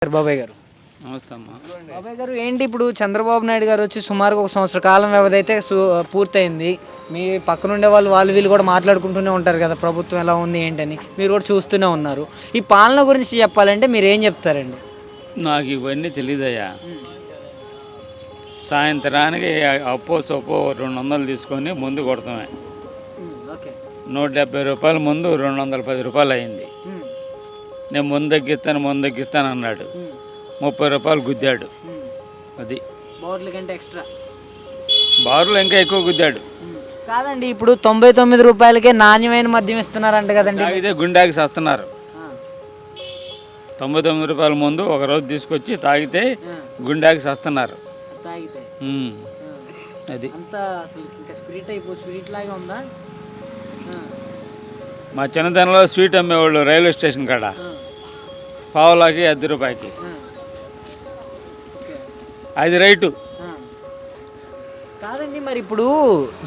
బాబాయ్ గారు. నమస్తే అమ్మా. బాబాయ్ గారు, ఏంటి ఇప్పుడు చంద్రబాబు నాయుడు గారు వచ్చి సుమారుగా 1 సంవత్సర కాలం వ్యవధి అయితే పూర్తయింది. మీ పక్కనుండే వాళ్ళు వీళ్ళు కూడా మాట్లాడుకుంటూనే ఉంటారు కదా, ప్రభుత్వం ఎలా ఉంది ఏంటని. మీరు కూడా చూస్తూనే ఉన్నారు. ఈ పాలన గురించి చెప్పాలంటే మీరు ఏం చెప్తారండి? నాకు ఇవన్నీ తెలియదయ్యా. సాయంత్రానికి అప్పో సొప్పో 200 తీసుకొని ముందు కొడతామే. ఓకే. 170 రూపాయలు ముందు 210 రూపాయలు అయింది. నేను ముందు తగ్గిస్తాను అన్నాడు. 30 రూపాయలు గుద్దాడు. అది బాటిల్ కంటే ఎక్స్ట్రా బారులో ఇంకా ఎక్కువ గుద్దాడు. కాదండి, ఇప్పుడు 99 రూపాయలకే నాణ్యమైన మద్యం ఇస్తున్నారంట కదండి. తాగితే గుండాకి సస్తున్నారు. 99 రూపాయల ముందు ఒక రోజు తీసుకొచ్చి తాగితే గుండాకి సస్తున్నారు. తాగితే అది అంతా అసలు ఇంకా స్పిరిట్ లాగా ఉందా? మా చిన్నతనంలో స్వీట్ అమ్మేవాళ్ళు రైల్వే స్టేషన్ కాడ పావులాకి 10 రూపాయకి. అది రైటు. కాదండి, మరి ఇప్పుడు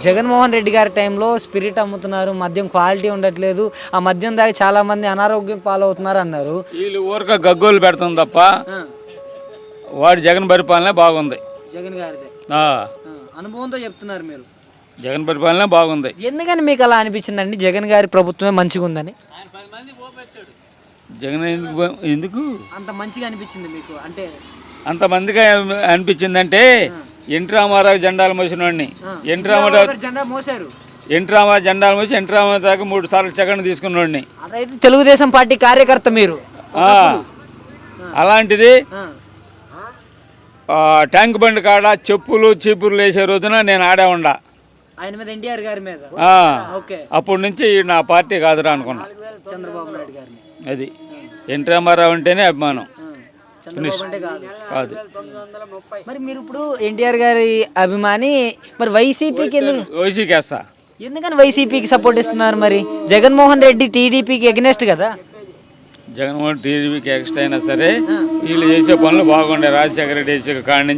జగన్మోహన్ రెడ్డి గారి టైంలో స్పిరిట్ అమ్ముతున్నారు, మద్యం క్వాలిటీ ఉండట్లేదు, ఆ మద్యం దాకా చాలా మంది అనారోగ్యం పాలవుతున్నారు అన్నారు. వీళ్ళు ఊరక గగ్గోలు పెడుతుంది తప్ప వాడు జగన్ పరిపాలన బాగుంది. జగన్ గారిదే అనుభవంతో చెప్తున్నారు మీరు. జగన్ పరిపాలన బాగుంది. ఎందుకని మీకు అలా అనిపించిందండి జగన్ గారి ప్రభుత్వమే మంచిగా ఉందని? జగన్ ఎందుకు అంత మంచిగా అనిపించింది మీకు? అంటే అంతమందిగా అనిపించిందంటే ఎన్టీ రామారావు జెండాలు మోసినోడిని, ఎన్టీ రామారావు జెండా మోసారు. ఎన్టీ రామారావు జెండాలు మోసి ఎన్టీ రామారావు దాకా 3 సార్లు సెకండ్ తీసుకున్నోడిని. అదైతే తెలుగుదేశం పార్టీ కార్యకర్త మీరు. అలాంటిది ట్యాంక్ బండ్ కాడ చెప్పులు చీపుర్లు వేసే రోజున నేను ఆడే ఉండా. ఆయన మీద, ఎన్టీఆర్ గారి మీద. అప్పటి నుంచి నా పార్టీ కాదురా అనుకున్నా. చంద్రబాబు నాయుడు గారిని. అది ఎన్టీ రామారావు అంటేనే అభిమానం, కాదు. మరి మీరు ఇప్పుడు ఎన్టీఆర్ గారి అభిమాని, మరి వైసీపీకి వైసీపీ వేస్తా. ఎందుకని వైసీపీకి సపోర్ట్ ఇస్తున్నారు? మరి జగన్మోహన్ రెడ్డి టీడీపీకి ఎగ్నెస్ట్ కదా. జగన్మోహన్ టీడీపీకి ఎక్స్ట్రా అయినా సరే వీళ్ళు చేసే పనులు బాగుండే. రాజశేఖర రెడ్డి చేసే కాడి